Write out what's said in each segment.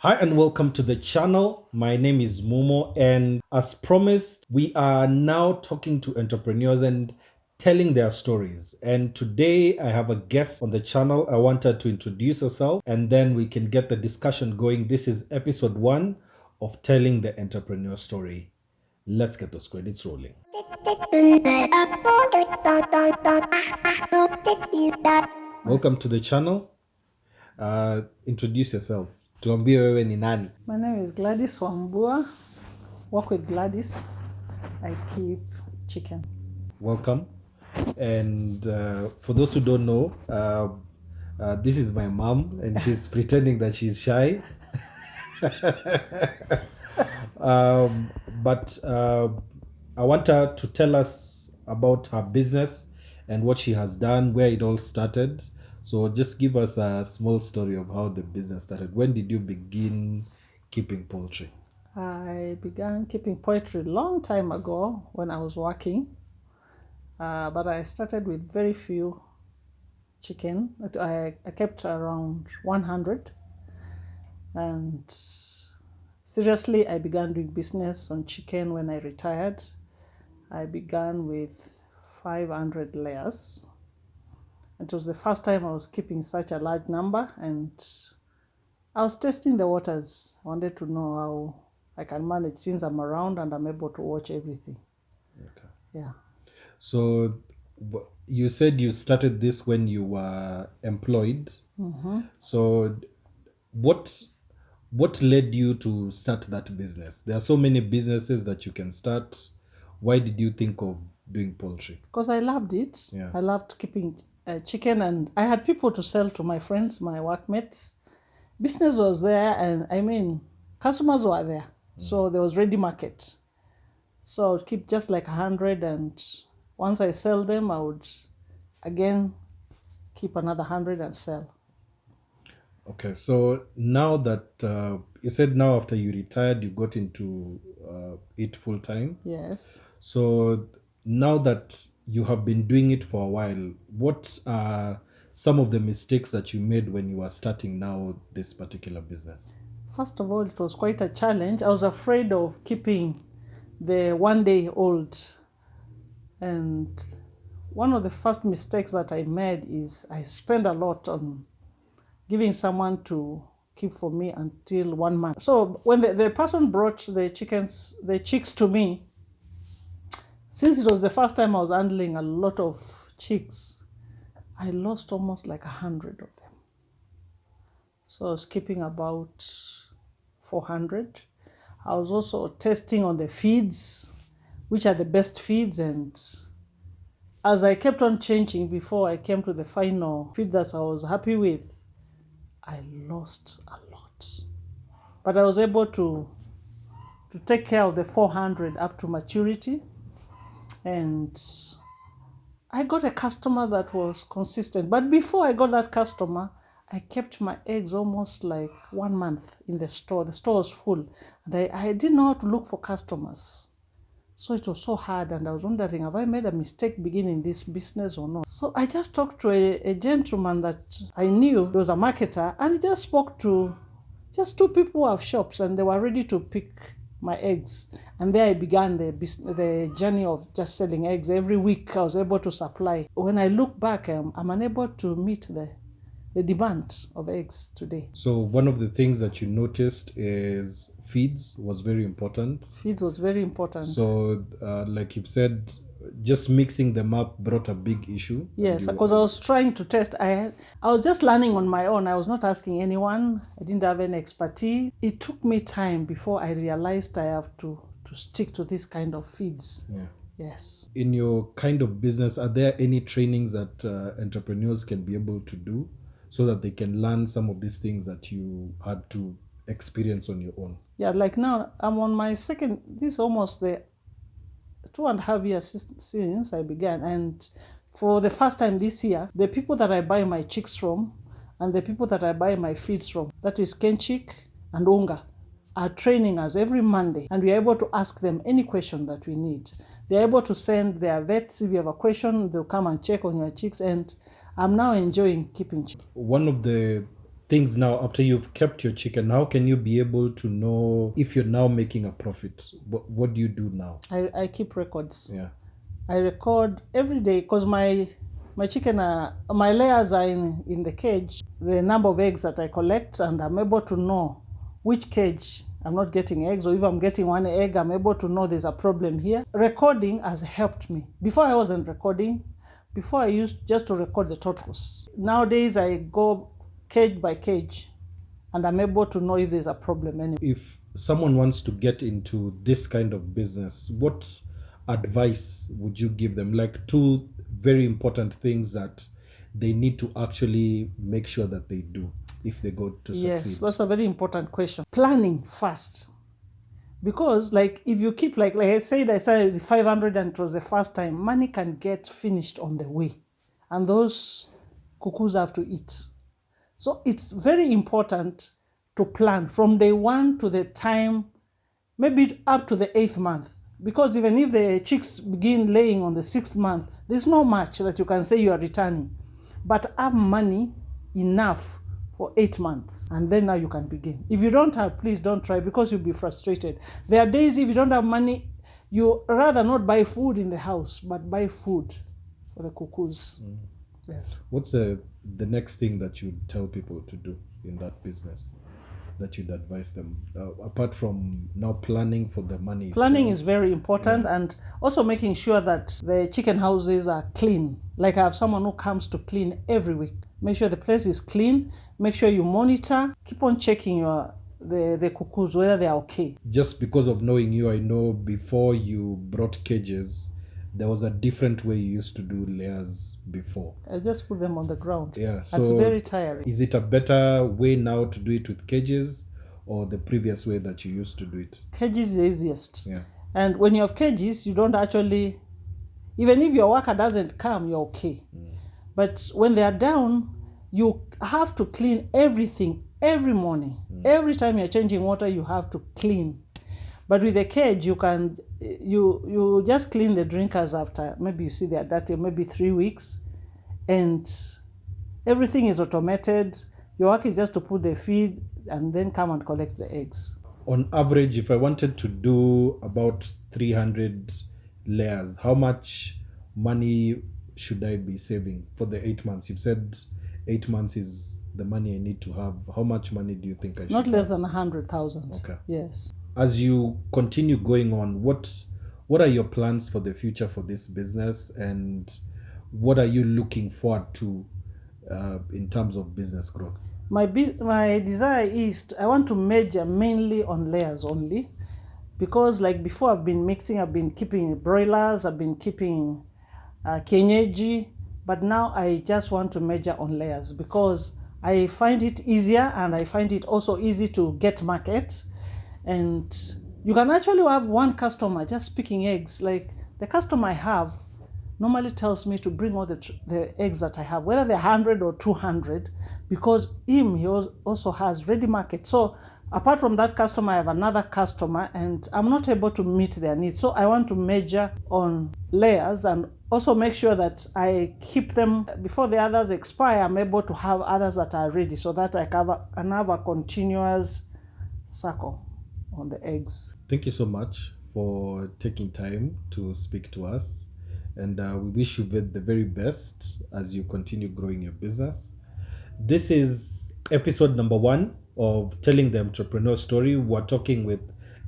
Hi and welcome to the channel. My name is Mumo, and as promised, we are now talking to entrepreneurs and telling their stories. And today I have a guest on the channel. I want her to introduce herself and then we can get the discussion going. This is episode 1 of Telling the Entrepreneur Story. Let's get those credits rolling. Welcome to the channel. Introduce yourself. Tuambie wewe ni nani? My name is Gladys Wambua. Work with Gladys. I keep chicken. Welcome. And for those who don't know, this is my mom, and she's pretending that she's shy. But I want her to tell us about her business and what she has done, where it all started. So just give us a small story of how the business started. When did you begin keeping poultry? I began keeping poultry a long time ago when I was working. But I started with very few chicken. I kept around 100. And seriously, I began doing business on chicken when I retired. I began with 500 layers. It was the first time I was keeping such a large number, and I was testing the waters. I wanted to know how I can manage since I'm around and I'm able to watch everything. Okay. Yeah. So you said you started this when you were employed. So what led you to start that business? There are so many businesses that you can start. Why did you think of doing poultry? Because I loved it. Yeah. I loved keeping chicken, and I had people to sell to my friends, my workmates. Business was there, and customers were there. So there was ready market. So I would keep just like 100, and once I sell them, I would again keep another 100 and sell. Okay, so now that you said now after you retired, you got into it full time. Yes. So now that you have been doing it for a while, what are some of the mistakes that you made when you were starting now this particular business? First of all, it was quite a challenge. I was afraid of keeping the 1 day old. And one of the first mistakes that I made is I spent a lot on giving someone to keep for me until 1 month. So when the person brought the chicks to me, since it was the first time I was handling a lot of chicks, I lost almost like 100 of them. So I was keeping about 400. I was also testing on the feeds, which are the best feeds, and as I kept on changing before I came to the final feed that I was happy with, I lost a lot. But I was able to take care of the 400 up to maturity, and I got a customer that was consistent. But before I got that customer, I kept my eggs almost like 1 month in the store. The store was full, and I didn't know how to look for customers. So it was so hard, and I was wondering, have I made a mistake beginning this business or not? So I just talked to a gentleman that I knew. He was a marketer, and he just spoke to just 2 people who have shops, and they were ready to pick my eggs. And there I began the journey of just selling eggs. Every week I was able to supply. When I look back, I'm unable to meet the demand of eggs today. So one of the things that you noticed is feeds was very important. Feeds was very important. So like you've said, just mixing them up brought a big issue. Yes, because I was trying to test. I was just learning on my own. I was not asking anyone. I didn't have any expertise. It took me time before I realized I have to stick to this kind of feeds. Yeah. Yes. In your kind of business, are there any trainings that entrepreneurs can be able to do so that they can learn some of these things that you had to experience on your own? Yeah, like now I'm on my second, this is almost the 2.5 years since I began. And for the first time this year, the people that I buy my chicks from and the people that I buy my feeds from, that is Kenchik and Unga, are training us every Monday, and we are able to ask them any question that we need. They're able to send their vets. If you have a question, they'll come and check on your chicks, and I'm now enjoying keeping chicks. One of the things now after you've kept your chicken? How can you be able to know if you're now making a profit? What do you do now? I keep records. Yeah. I record every day because my chicken my layers are in the cage, the number of eggs that I collect, and I'm able to know which cage I'm not getting eggs, or if I'm getting one egg, I'm able to know there's a problem here. Recording has helped me. Before I wasn't recording. Before I used just to record the totals. Nowadays I go cage by cage and I'm able to know if there's a problem anywhere. If someone wants to get into this kind of business, what advice would you give them? Like 2 very important things that they need to actually make sure that they do if they go to succeed. Yes, that's a very important question. Planning first. Because like if you keep like I said, I started 500 and it was the first time, money can get finished on the way. And those cuckoos have to eat. So it's very important to plan from day 1 to the time, maybe up to the 8th month. Because even if the chicks begin laying on the 6th month, there's not much that you can say you are returning. But have money enough for 8 months, and then now you can begin. If you don't have, please don't try, because you'll be frustrated. There are days if you don't have money, you rather not buy food in the house, but buy food for the cuckoos. Yes. What's the next thing that you'd tell people to do in that business, that you'd advise them, apart from now planning for the money? Planning is very important, and also making sure that the chicken houses are clean. Like I have someone who comes to clean every week. Make sure the place is clean. Make sure you monitor. Keep on checking the cuckoos, whether they are okay. Just because of knowing you, I know before you brought cages, there was a different way you used to do layers before. I just put them on the ground. Yeah, so that's very tiring. Is it a better way now to do it with cages, or the previous way that you used to do it? Cages is the easiest. Yeah. And when you have cages, you don't actually, even if your worker doesn't come, you're okay. But when they are down, you have to clean everything every morning. Every time you're changing water, you have to clean. But with the cage, you can you just clean the drinkers after, maybe you see they are dirty, maybe 3 weeks, and everything is automated. Your work is just to put the feed and then come and collect the eggs. On average, if I wanted to do about 300 layers, how much money should I be saving for the 8 months? You've said 8 months is the money I need to have. How much money do you think I should Not less have? than 100,000. Okay. Yes. As you continue going on, what are your plans for the future for this business, and what are you looking forward to in terms of business growth? My desire is I want to major mainly on layers only, because like before I've been keeping broilers, I've been keeping kienyeji, but now I just want to major on layers because I find it easier, and I find it also easy to get market. And you can actually have one customer just picking eggs. Like the customer I have normally tells me to bring all the eggs that I have, whether they're 100 or 200, because he also has ready market. So apart from that customer, I have another customer, and I'm not able to meet their needs. So I want to major on layers and also make sure that I keep them before the others expire. I'm able to have others that are ready, so that I can have a continuous circle on the eggs. Thank you so much for taking time to speak to us, and we wish you the very best as you continue growing your business. This is episode number 1 of Telling the Entrepreneur Story. We're talking with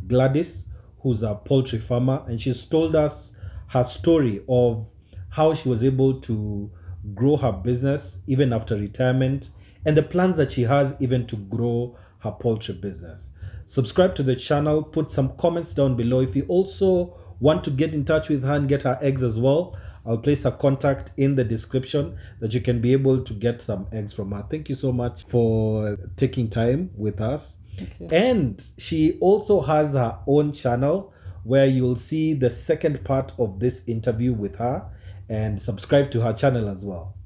Gladys, who's a poultry farmer, and she's told us her story of how she was able to grow her business even after retirement, and the plans that she has even to grow her poultry business. Subscribe to the channel, put some comments down below. If you also want to get in touch with her and get her eggs as well, I'll place her contact in the description that you can be able to get some eggs from her. Thank you so much for taking time with us. Thank you. And she also has her own channel where you'll see the second part of this interview with her, and subscribe to her channel as well.